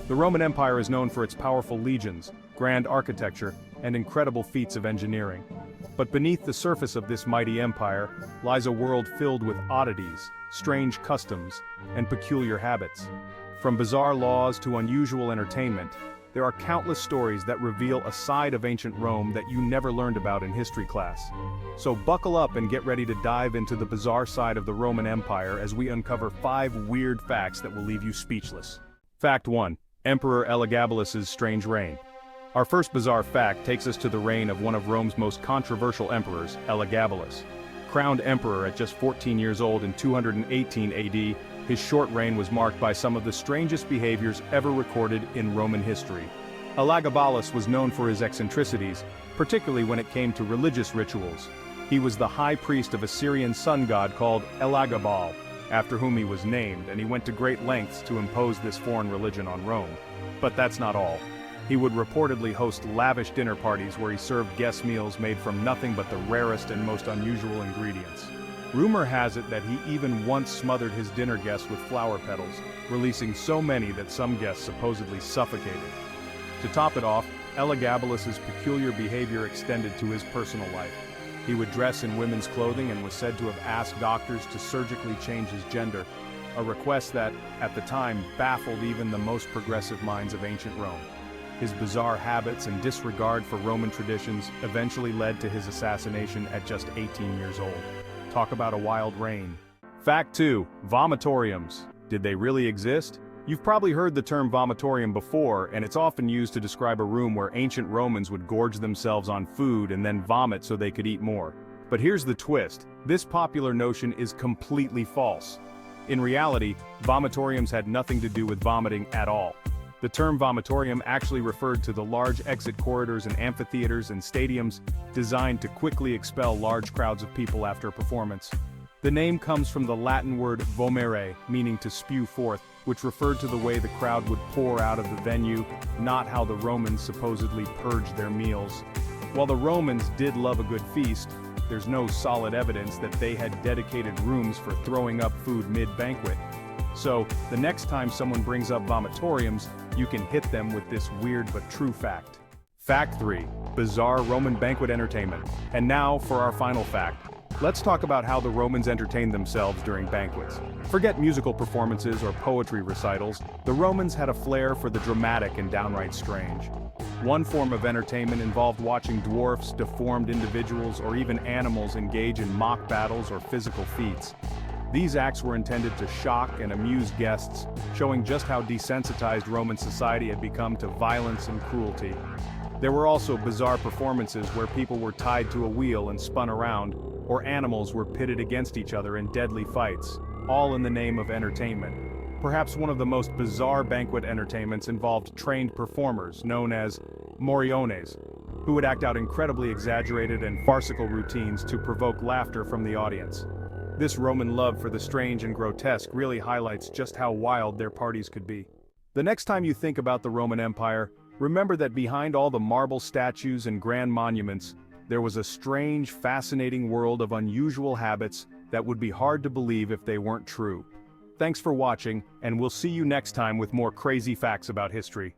The Roman Empire is known for its powerful legions, grand architecture, and incredible feats of engineering. But beneath the surface of this mighty empire lies a world filled with oddities, strange customs, and peculiar habits. From bizarre laws to unusual entertainment, there are countless stories that reveal a side of ancient Rome that you never learned about in history class. So buckle up and get ready to dive into the bizarre side of the Roman Empire as we uncover 5 weird facts that will leave you speechless. Fact 1. Emperor Elagabalus' strange reign. Our first bizarre fact takes us to the reign of one of Rome's most controversial emperors, Elagabalus. Crowned emperor at just 14 years old in 218 AD, his short reign was marked by some of the strangest behaviors ever recorded in Roman history. Elagabalus was known for his eccentricities, particularly when it came to religious rituals. He was the high priest of a Syrian sun god called Elagabal, after whom he was named, and he went to great lengths to impose this foreign religion on Rome. But that's not all. He would reportedly host lavish dinner parties where he served guest meals made from nothing but the rarest and most unusual ingredients. Rumor has it that he even once smothered his dinner guests with flower petals, releasing so many that some guests supposedly suffocated. To top it off, Elagabalus's peculiar behavior extended to his personal life. He would dress in women's clothing and was said to have asked doctors to surgically change his gender, a request that, at the time, baffled even the most progressive minds of ancient Rome. His bizarre habits and disregard for Roman traditions eventually led to his assassination at just 18 years old. Talk about a wild reign. Fact 2. Vomitoriums. Did they really exist? You've probably heard the term vomitorium before, and it's often used to describe a room where ancient Romans would gorge themselves on food and then vomit so they could eat more. But here's the twist. This popular notion is completely false. In reality, vomitoriums had nothing to do with vomiting at all. The term vomitorium actually referred to the large exit corridors in amphitheaters and stadiums designed to quickly expel large crowds of people after a performance. The name comes from the Latin word vomere, meaning to spew forth, which referred to the way the crowd would pour out of the venue, not how the Romans supposedly purged their meals. While the Romans did love a good feast, there's no solid evidence that they had dedicated rooms for throwing up food mid-banquet. So, the next time someone brings up vomitoriums, you can hit them with this weird but true fact. Fact 3. Bizarre Roman banquet entertainment. And now for our final fact. Let's talk about how the Romans entertained themselves during banquets. Forget musical performances or poetry recitals, the Romans had a flair for the dramatic and downright strange. One form of entertainment involved watching dwarfs, deformed individuals, or even animals engage in mock battles or physical feats. These acts were intended to shock and amuse guests, showing just how desensitized Roman society had become to violence and cruelty. There were also bizarre performances where people were tied to a wheel and spun around, or animals were pitted against each other in deadly fights, all in the name of entertainment. Perhaps one of the most bizarre banquet entertainments involved trained performers, known as moriones, who would act out incredibly exaggerated and farcical routines to provoke laughter from the audience. This Roman love for the strange and grotesque really highlights just how wild their parties could be. The next time you think about the Roman Empire, remember that behind all the marble statues and grand monuments, there was a strange, fascinating world of unusual habits that would be hard to believe if they weren't true. Thanks for watching, and we'll see you next time with more crazy facts about history.